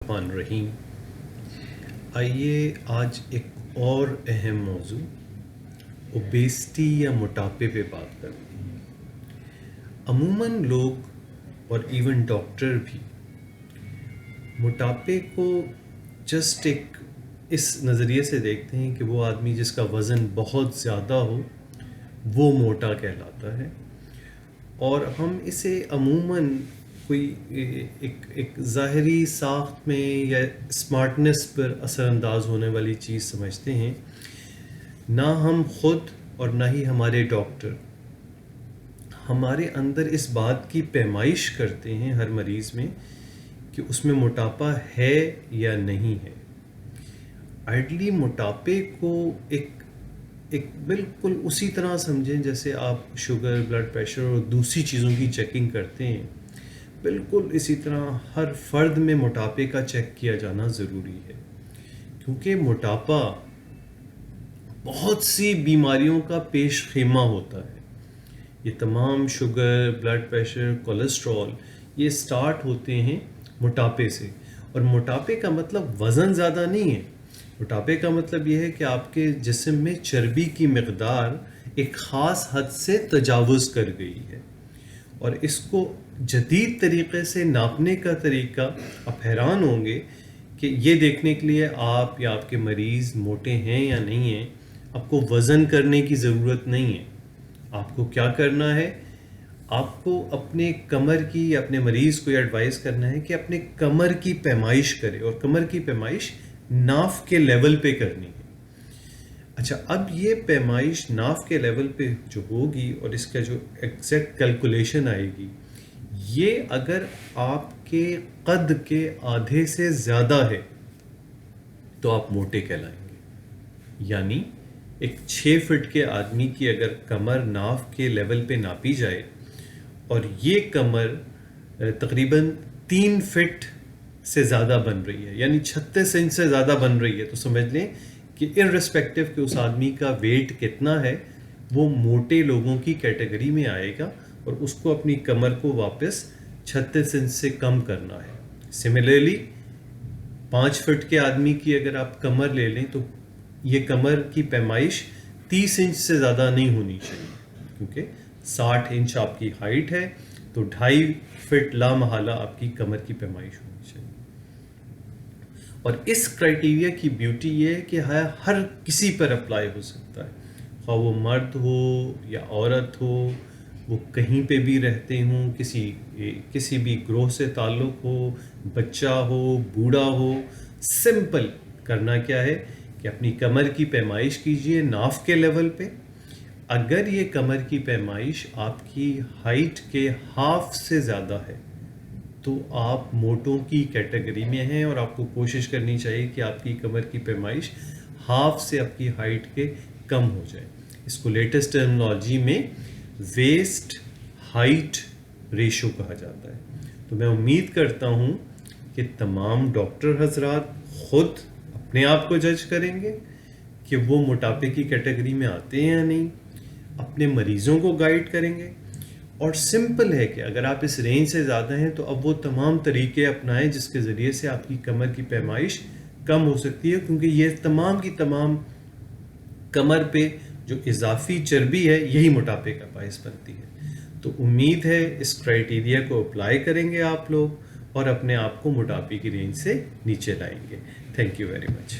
الرحمن الرحیم. آئیے آج ایک اور اہم موضوع اوبیسٹی یا موٹاپے پہ بات کرتے ہیں. عموماً لوگ اور ایون ڈاکٹر بھی موٹاپے کو جسٹ ایک اس نظریے سے دیکھتے ہیں کہ وہ آدمی جس کا وزن بہت زیادہ ہو وہ موٹا کہلاتا ہے، اور ہم اسے عموماً کوئی ایک ظاہری ساخت میں یا اسمارٹنس پر اثر انداز ہونے والی چیز سمجھتے ہیں. نہ ہم خود اور نہ ہی ہمارے ڈاکٹر ہمارے اندر اس بات کی پیمائش کرتے ہیں ہر مریض میں کہ اس میں موٹاپا ہے یا نہیں ہے. آئیڈلی موٹاپے کو ایک بالکل اسی طرح سمجھیں جیسے آپ شوگر، بلڈ پریشر اور دوسری چیزوں کی چیکنگ کرتے ہیں. بالکل اسی طرح ہر فرد میں موٹاپے کا چیک کیا جانا ضروری ہے، کیونکہ موٹاپا بہت سی بیماریوں کا پیش خیمہ ہوتا ہے. یہ تمام شوگر، بلڈ پریشر، کولیسٹرول یہ سٹارٹ ہوتے ہیں موٹاپے سے. اور موٹاپے کا مطلب وزن زیادہ نہیں ہے. موٹاپے کا مطلب یہ ہے کہ آپ کے جسم میں چربی کی مقدار ایک خاص حد سے تجاوز کر گئی ہے، اور اس کو جدید طریقے سے ناپنے کا طریقہ آپ حیران ہوں گے کہ یہ دیکھنے کے لیے آپ یا آپ کے مریض موٹے ہیں یا نہیں ہیں آپ کو وزن کرنے کی ضرورت نہیں ہے. آپ کو کیا کرنا ہے، آپ کو اپنے کمر کی یا اپنے مریض کو یہ ایڈوائز کرنا ہے کہ اپنے کمر کی پیمائش کرے، اور کمر کی پیمائش ناف کے لیول پہ کرنی ہے. اچھا، اب یہ پیمائش ناف کے لیول پہ جو ہوگی اور اس کا جو ایگزیکٹ کیلکولیشن آئے گی، یہ اگر آپ کے قد کے آدھے سے زیادہ ہے تو آپ موٹے کہلائیں گے. یعنی ایک 6 فٹ کے آدمی کی اگر کمر ناف کے لیول پہ ناپی جائے اور یہ کمر تقریباً 3 فٹ سے زیادہ بن رہی ہے، یعنی 36 انچ سے زیادہ بن رہی ہے، تو سمجھ لیں کہ ارسپیکٹو کہ اس آدمی کا ویٹ کتنا ہے وہ موٹے لوگوں کی کیٹیگری میں آئے گا، اور اس کو اپنی کمر کو واپس 36 انچ سے کم کرنا ہے. سملرلی 5 فٹ کے آدمی کی اگر آپ کمر لے لیں تو یہ کمر کی پیمائش 30 انچ سے زیادہ نہیں ہونی چاہیے، کیونکہ 60 انچ آپ کی ہائٹ ہے تو 2.5 فٹ لامحالہ آپ کی کمر کی پیمائش ہونی چاہیے. اور اس کرائٹیریا کی بیوٹی یہ ہے کہ ہر کسی پر اپلائی ہو سکتا ہے، خواہ وہ مرد ہو یا عورت ہو، وہ کہیں پہ بھی رہتے ہوں، کسی بھی گروہ سے تعلق ہو، بچہ ہو، بوڑھا ہو. سمپل کرنا کیا ہے کہ اپنی کمر کی پیمائش کیجئے ناف کے لیول پہ. اگر یہ کمر کی پیمائش آپ کی ہائٹ کے ہاف سے زیادہ ہے تو آپ موٹوں کی کیٹیگری میں ہیں، اور آپ کو کوشش کرنی چاہیے کہ آپ کی کمر کی پیمائش ہاف سے آپ کی ہائٹ کے کم ہو جائے. اس کو لیٹسٹ ٹرمنالوجی میں ویسٹ ہائٹ ریشو کہا جاتا ہے. تو میں امید کرتا ہوں کہ تمام ڈاکٹر حضرات خود اپنے آپ کو جج کریں گے کہ وہ موٹاپے کی کیٹیگری میں آتے ہیں یا نہیں، اپنے مریضوں کو گائیڈ کریں گے. اور سمپل ہے کہ اگر آپ اس رینج سے زیادہ ہیں تو اب وہ تمام طریقے اپنائیں جس کے ذریعے سے آپ کی کمر کی پیمائش کم ہو سکتی ہے، کیونکہ یہ تمام کی تمام کمر پہ جو اضافی چربی ہے یہی موٹاپے کا باعث بنتی ہے. تو امید ہے اس کرائٹیریا کو اپلائی کریں گے آپ لوگ اور اپنے آپ کو موٹاپے کی رینج سے نیچے لائیں گے. Thank you very much.